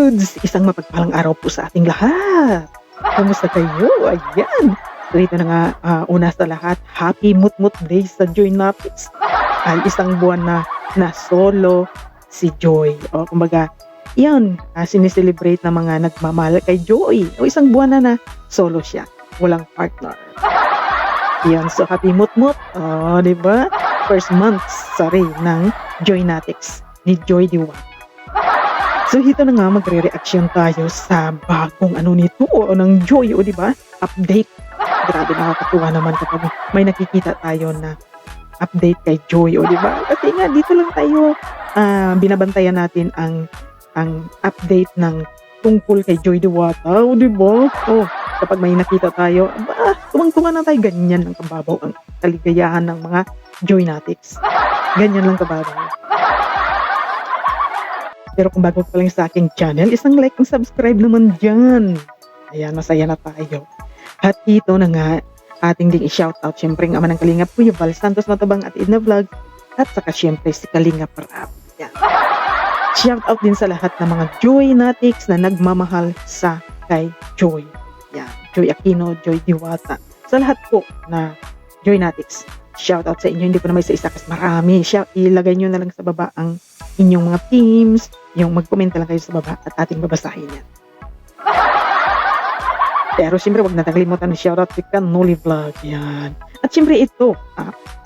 Lods! Isang mapagpalang araw po sa ating lahat. Kamusta kayo? Ayan. So ito na nga, una sa lahat, happy Mutmut Day sa Joy Natics. Ay isang buwan na solo si Joy. O kumbaga, yan, sineselebrate ng mga nagmamahal kay Joy. O isang buwan na solo siya. Walang partner. Yan, so happy Mutmut. O, diba? First month, ng Joy Natics ni Joy Diwata. So ito na nga, magre-reaction tayo sa bagong nito o ng Joy, o diba? Update. Grabe, nakakatuwa naman kapag may nakikita tayo na update kay Joy, o diba? Kasi nga dito lang tayo binabantayan natin ang update ng tungkol kay Joy Diwata, o diba? Oh, kapag may nakita tayo, tuwang-tuwa na tayo, ganyan lang kababaw ang kaligayahan ng mga Joy Natics. Ganyan lang kababaw. Pero kung bago pa lang sa aking channel, isang like and subscribe naman dyan. Ayan, masaya na tayo. At ito na nga, ating ding i-shoutout syempre ang ama ng Kalingap, Kuya Val Santos Matabang at Edna Vlog, at saka syempre si Kalingap Rap. Ayan. Shoutout din sa lahat ng mga Joy Natics na nagmamahal sa kay Joy. Ayan, Joy Aquino, Joy Diwata. Sa lahat po na Joy Natics, shoutout sa inyo. Hindi ko na may isa-isa kasi marami. Ilagay nyo na lang sa baba ang inyong mga teams, yung mag-comment lang kayo sa baba at ating babasahin yan. Pero siyempre wag natin kalimutan ng shoutout si Kanoli Vlog. Yan. At siyempre ito,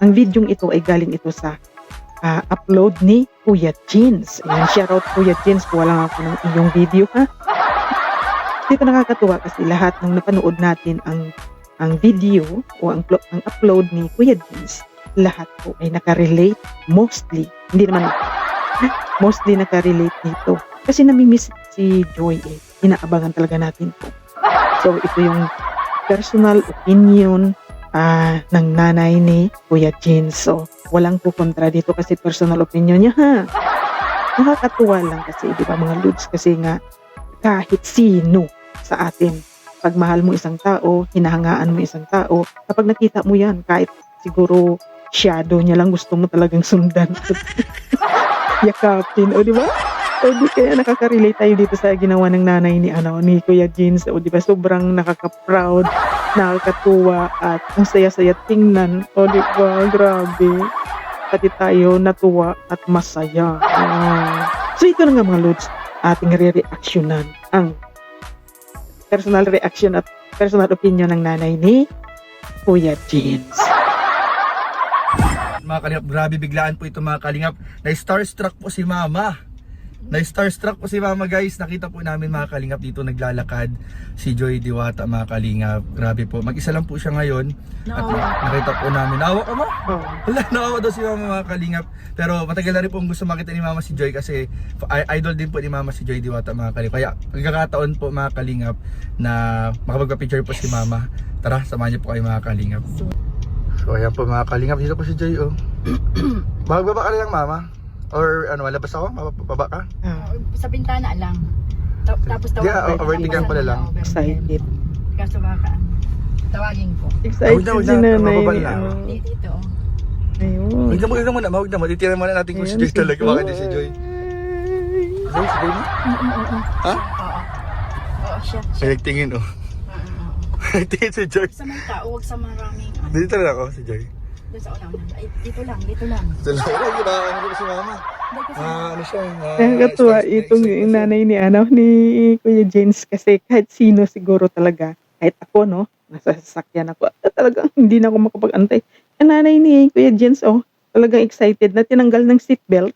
ang video ito ay galing ito sa upload ni Kuya Jeans. Yan, shoutout Kuya Jeans, kuha lang ako ng iyong video ha. Dito nakakatuwa kasi lahat ng napanood natin ang video o ang upload ni Kuya Jeans, lahat po ay nakarelate mostly. Hindi naman mostly nakarelate dito. Kasi namimiss si Joy Inaabangan talaga natin po. So, ito yung personal opinion ng nanay ni Kuya Jeans. So, walang kukontra dito kasi personal opinion niya ha. Nakakatuwa lang kasi, di ba mga Lods? Kasi nga, kahit sino sa atin, pag mahal mo isang tao, hinahangaan mo isang tao, kapag nakita mo yan, kahit siguro shadow niya lang, gusto mo talagang sundan. Yakapin, o di ba? O di kaya nakaka-relate tayo dito sa ginawa ng nanay ni Kuya Jeans, o di ba? Sobrang nakaka-proud, nakakatuwa, at ang saya-saya tingnan, o di ba? Grabe. Pati tayo natuwa at masaya. So ito na nga mga Lods, ating re-reactionan ang personal reaction at personal opinion ng nanay ni Kuya Jeans. Mga Kalingap, grabe biglaan po ito mga Kalingap. Na-starstruck po si Mama. Na-starstruck po si Mama guys. Nakita po namin mga Kalingap dito naglalakad si Joy Diwata mga Kalingap. Grabe po. Mag-isa lang po siya ngayon. At nakita po namin. Naawa ka ma? Wala, naawa daw si Mama mga Kalingap. Pero matagal na rin po gusto makita ni Mama si Joy kasi idol din po ni Mama si Joy Diwata mga Kalingap. Kaya nagkakataon po mga Kalingap na makapagpa-picture po si Mama. Tara, samahan niyo po kayo mga Kalingap. So ayan po mga Kalingap, dito po si Joy oh. Magbaba ka na lang Mama? Or ano, malabas ako? Mababa ka? Sa bintana lang. Tapos tawagin. Vertical pala lang. Excited. Kaso baka tawagin ko. Excited si nanay ni Dito. Ayun. Huwag na muna. Titinan muna natin kung si Joy talaga. Baka di si Joy. Joy, si Joy? Ha? Oo, siya. Ay, nagtingin oh. Nagtingin si Joy. Sa mga tao, huwag sa maraming Dito na ako si Joy. doon sa unahan. Ay, dito lang. Dito lang. Ito lang. Ano ko si Mama? Ano siya? Nakakatuwa itong nanay ni Kuya Jeans kasi kahit sino siguro talaga, kahit ako no, nasa sasakyan ako, talagang hindi na ako makapag-antay. Ang nanay ni Kuya Jeans talagang excited na tinanggal ng seatbelt.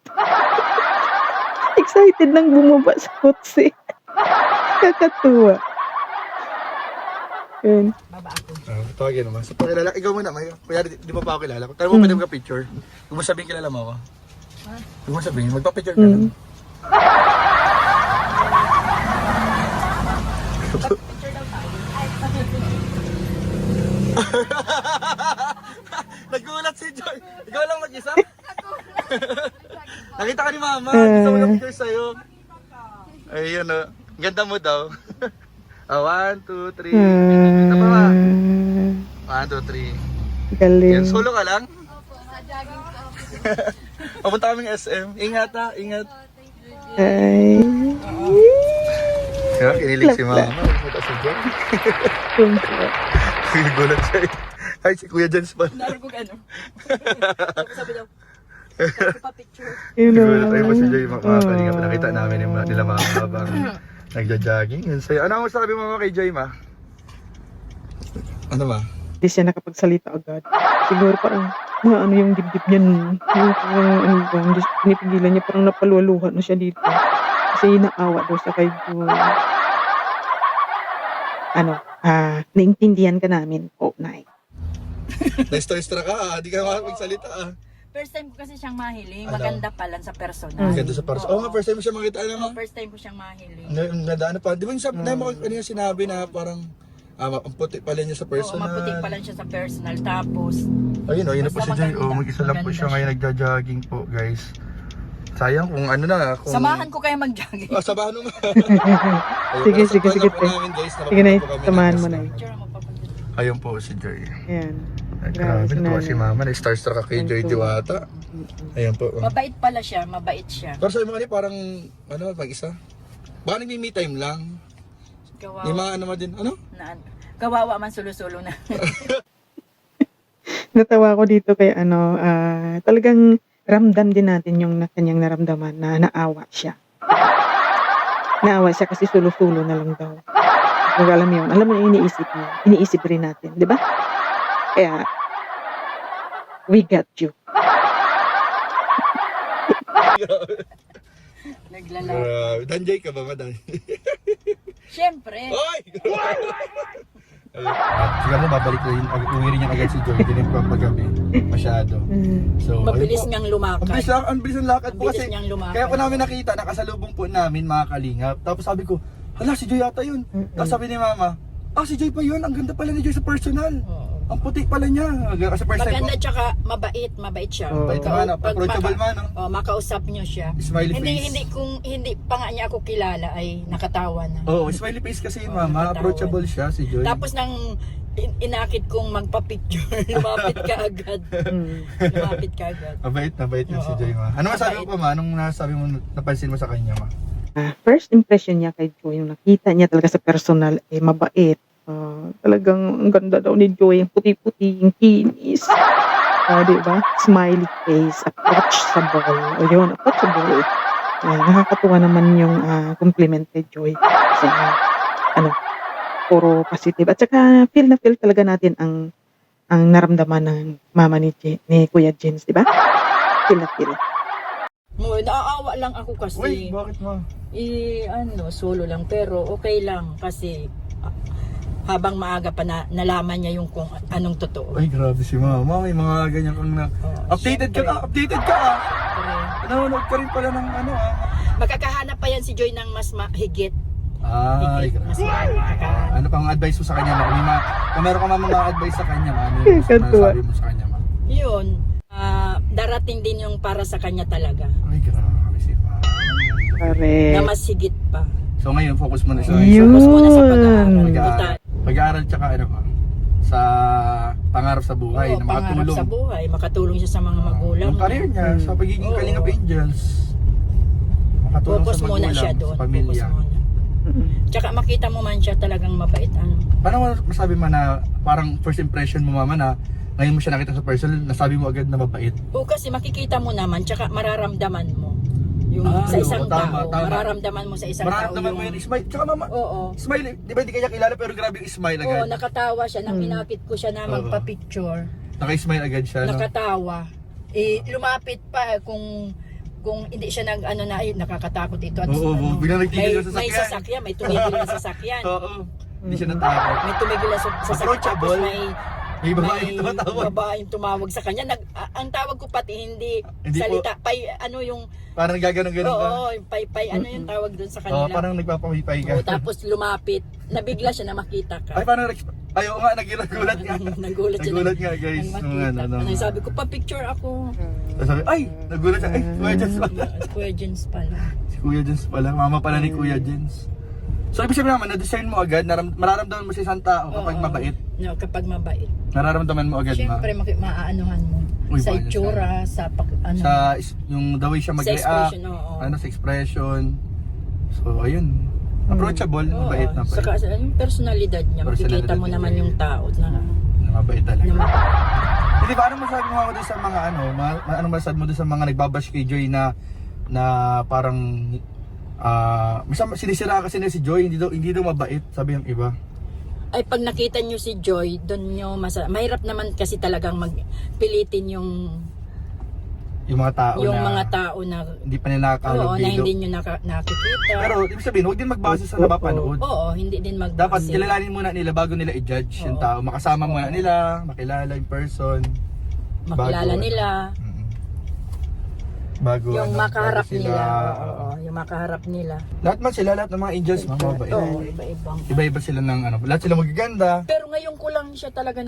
Excited nang bumaba sa kotse. Kakatuwa. Yun. Baba ako. Tawagin naman. So, pakilala. Ikaw muna, Mayo. Kaya di mo pa ako kilala. Tara mo pwede magka-picture. Huwag mo sabihin kilala mo ako. Huwag mo sabihin. Magpa-picture ka lang. Picture daw tayo. Ay, Nagulat si Joy. Ikaw lang mag-isa? Nakita ka ni Mama. Gusto mo na-picture sa'yo. Ayun o. Ganda mo daw. 1, 2, 3. Ito pa ba? 1, 2, 3. Galing. Yan, solo ka lang? Opo, jogging po. Papunta kaming SM. Ingat ha, ingat. Ay. Kaya kinilig si mama. Puta si Joy. Gulat siya eh. Ay, si Kuya Jens pa. Naroon ko ano. Tapos sabi daw, pa-picture. Gulat tayo pa si Joy. Mga kalingap. Nakita namin yung nila mama habang nagja-jogging. Yun sa'yo. Ano ang sabi mo kay Joy, ma? Ano ba? Hindi siya nakapagsalita agad. Siguro parang ano yung dibdib niya nun. Yung parang ano ba, hindi pinipigilan niya, parang napaluwaluhan na siya dito. Kasi naawa daw siya kay Joy. Naintindihan ka namin po, Nay. Na-starstruck ka ah. Di ka makapagsalita ah. First time ko kasi siyang mahiling. Ano? Maganda pala sa personal. Ganda sa parso. Oo nga, first time mo siya makita. Ano nga? First time ko siyang mahiling. Nadaan pa. Di ba yung ano yung sinabi na parang ang puti pala niya sa Oo, personal. maputi pala siya sa personal. Tapos, Ayun, yun na po si basta Joy. maganda. Mag-isa lang po siya Maganda ngayon nagja-jogging po, guys. Sayang kung ano na. Kung... samahan ko kaya mag-jogging. Samahan mo. Sige, sige, sige, Po te. namin, guys. Sige, Nay. Nakapagpo kami Samahan ng mo, gas Nay. Picture mo papagod. Ayun po si Joy. Ayan. Ay, grabe, si natuwa Nanay. si Mama. Na-starstruck ka kay Joy Diwata. Ayun po. Mabait pala siya, mabait siya. Pero sabi mo kanina parang, pag-isa? Baka nag-me time lang. Kawawa. May mga ano mo din, ano? Kawawa man sulo-sulo na. Natawa ko dito kay talagang ramdam din natin yung kanyang naramdaman na naawa siya. Naawa siya kasi sulo-sulo na lang daw. Kung alam mo yun, alam mo yung iniisip niya. Iniisip rin natin, di ba? Kaya, we got you. Naglalaki. Grabe. Danjay ka ba, madan? Siyempre. Oy! Siguro mo babalik na yun. Uwi rin niya agad si Joy. Hindi pa paggabi. Masyado. So, Mabilis ayun po. niyang lumakad. Ang bilis ng lakad po Ang bilis kasi. niyang lumakad. Kaya po namin nakita, nakasalubong po namin mga kalingap. Tapos sabi ko, hala si Joy yata yun. Tapos sabi ni Mama, si Joy pa yun. Ang ganda pala ni Joy sa personal. Oo. Ang puti pala niya. Sa first time Maganda po. tsaka mabait siya. Oo. Bait man, approachable man. Makausap niyo siya. Smiley face. Hindi pa nga niya ako kilala ay nakatawa na. Oo, smiley face kasi yun, Oo, Mama. nakatawa. Approachable siya si Joy. Tapos nang inakit kong magpa-picture, lumapit ka agad. Lumapit ka agad. Mabait yun si Oo. Joy, Ma. Ano masabi Mabait. mo pa, Ma? Anong nasabi mo, napansin mo sa kanya, Ma? First impression niya kay Joy, yung nakita niya talaga sa personal, mabait. Talagang ang ganda daw ni Joy, yung puti-puti, yung kinis. Di ba? Smiley face, approachable. O yun, approachable. Nakakatuwa naman yung compliment kay Joy. So, puro positive. At saka, feel na feel talaga natin ang naramdaman ng mama ni Kuya Jens, di ba? Feel na feel. Naaawa lang ako kasi. Uy, bakit, Ma? Solo lang. Pero okay lang kasi habang maaga pa nalaman niya yung kung anong totoo. Ay, grabe si Mama. May mga ganyan kang na... Updated ka ah. Nanonood ka rin pala ng Magkakahanap pa yan si Joy ng mas mahigit. Ay, Higit. Mas grabe. makakahanap. Ano pang advice mo sa kanya, Ma? Kung meron ka mga advice sa kanya, Ma, ano yung Katuwa. masasabi mo sa kanya, Ma? Yun. Darating din yung para sa kanya talaga. Ay, grabe si Mama. Na Correct. mas higit pa. So ngayon, focus mo na sa Yun. Focus muna sa pag-aaral. Pag-aaral. Pag-aaral tsaka sa pangarap sa buhay, Oo, na pangarap makatulong. sa buhay. Makatulong siya sa mga magulang. Yung career niya, sa pagiging Oo. Kalingap Angels. Makatulong Focus sa muna magulang, siya sa doon. Focus pamilya. muna. Tsaka makita mo man siya talagang mabait. Paano mo masabi mo na parang first impression mo, Mama, na ngayon mo siya nakita sa personal, nasabi mo agad na mabait? Oo, kasi makikita mo naman, tsaka mararamdaman mo. Yung sa isang oo, tama, tao, tama. mararamdaman mo sa isang tao. Mararamdaman mo yun, smile. Tsaka, Mama, Oo. smile, di ba hindi kanya kilala pero grabe yung smile agad. Oo, nakatawa siya. Nang inakit ko siya na magpa-picture, Naka-smile agad siya, no? nakatawa. Lumapit pa kung hindi siya nakakatakot ito. At Oo, biglang nagtigil yung may sasakyan. sasakyan, may tumigil na sasakyan. Oo, hindi siya natakot. May tumigil na sasakyan. Approachable. Tapos May babaeng tumatawag. babaeng tumawag sa kanya. Ang tawag ko pati hindi Hindi salita. Yung Parang gaganon-ganon ka. oo, yung pay, yung tawag doon sa Oo, kanila. parang nagpapahipay ka. Oo, tapos lumapit. Nabigla siya na makita ka. Ay, parang ayaw nga, nagulat nga. Nagulat siya. Nagulat nga, guys. Ang sabi ko, pa-picture ako. Tapos sabi, ay, nagulat siya. Ay, Kuya Jens pala. Kuya Jens pala. Si Kuya Jens pala. Mama pala ni Kuya Jens. So, ibig sabihin naman, na-discern mo agad, mararamdaman mo sa isang tao kapag Oo. mabait. No, kapag mabait. Nararamdaman mo agad, Ma. Siyempre, maaanuhan mo. Uy, Sa paano itsura, sa Yung the way siya Sa mag-react, expression, oo. sa expression. So, ayun. Approachable, mabait na pa. Saka yung personalidad niya, makikita Personalidad mo niya. naman yung tao na Mabait talaga. na Hindi ba, anong masabi mo doon sa mga anong masabi mo doon sa mga nagbabash kay Joy na parang sinisira kasi na si Joy, hindi daw mabait, sabi ng iba. ay pag nakita nyo si Joy, doon nyo mahirap naman kasi talagang magpilitin yung Mga tao na hindi hindi pa nila oo, na nakakalabigo. hindi nyo nakikita. Pero ibig sabihin, huwag din magbase sa napapanood. Oo, hindi din magbase. Dapat kilalanin muna nila bago nila i-judge yung Oo. tao. Makasama muna nila, makilala yung person. makilala bago- nila, Bago yung makaharap bago sila. nila. Oo, yung makaharap nila. Lahat man sila, lahat ng mga angels, mababait. Oo, iba-ibang. Iba-iba sila ng lahat sila magaganda. Pero ngayon ko lang siya talaga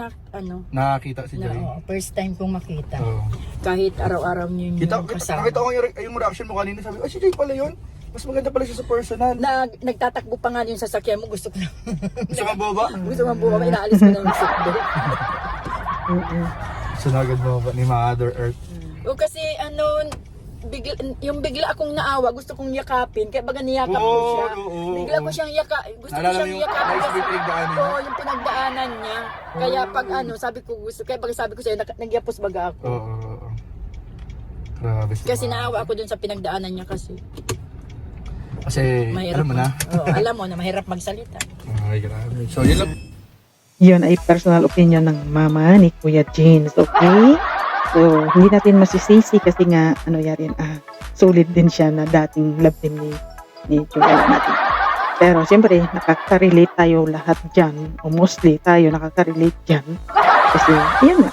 Nakakita si Joy. first time kong makita. Oo. Kahit araw-araw niyo yung kasama. Nakita ko yung reaction mo kanina, sabi, si Joy pala yun. Mas maganda pala siya sa personal. Nagtatakbo pa nga yung sasakyan mo, gusto ko na. Gusto ka ba? gusto mo buka, inaalis ko na yung seatbelt. Sunagad mo ba ni Mother Earth? O kasi bigla akong naawa, gusto kong yakapin, kaya baga niyakap ko Oo, siya. oo, Bigla ko oo. siyang gusto ko Naalala siyang mo yung yakapin nice kasi, pinagdaanan niya? oo, yung pinagdaanan niya. Kaya pag sabi ko gusto, kaya pag sabi ko sa'yo, nagyapos baga ako. Oo. Grabe si Kasi Mama. naawa ako dun sa pinagdaanan niya kasi. Kasi, Mahirap alam mo na. Oo, alam mo na mahirap magsalita. Ay, grabe. So, yun lang. Yun ay personal opinion ng mama ni Kuya James, okay? So, hindi natin masisisi kasi nga, solid din siya na dating love team ni Joel natin. Pero, siyempre, nakaka-relate tayo lahat dyan, o mostly tayo nakaka-relate dyan. Kasi, yan nga,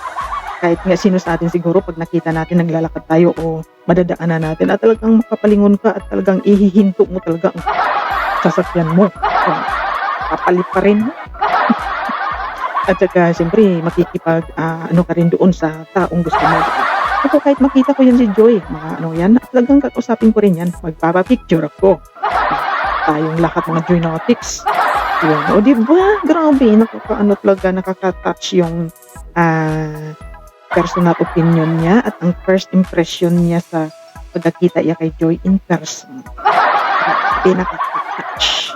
kahit nga sino sa atin siguro, pag nakita natin naglalakad tayo o madadaanan natin, at talagang makapalingon ka at talagang ihihinto mo talaga ang sasakyan mo. So, papalit pa rin mo. At saka, siyempre, makikipag, ka rin doon sa taong gusto mo. Ako, kahit makita ko yan si Joy, yan, talagang kakausapin ko rin yan. Magpapapicture ako. Tayong lahat mga Joynotics. Yan. O, diba? Grabe, talaga, nakaka-touch yung, personal opinion niya at ang first impression niya sa pagkakita niya kay Joy in person. Grabe, nakaka-touch.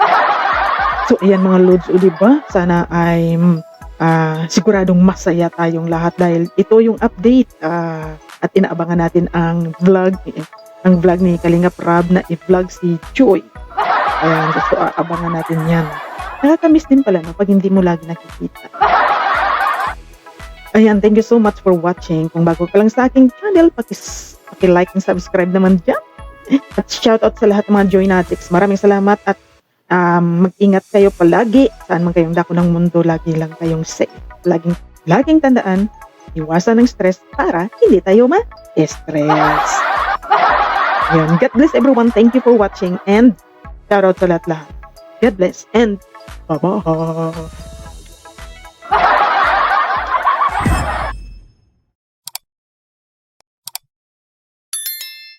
So, ayan mga Lods, o diba? Sana ay siguradong masaya tayong lahat dahil ito yung update at inaabangan natin ang vlog ni Kalingap Rab na i-vlog si Joy. Ayan, so abangan natin yan. Nakakamiss din pala no, pag hindi mo lagi nakikita. Ayan, thank you so much for watching. Kung bago ka lang sa aking channel, paki-like and subscribe naman dyan. At shoutout sa lahat ng mga Joynatics. Maraming salamat at mag-ingat kayo palagi. Saan man kayong dako ng mundo, lagi lang kayong safe. Laging tandaan, iwasan ng stress para hindi tayo ma-stress. Yan. God bless everyone. Thank you for watching and shout out sa lahat-lahat. God bless and bye-bye.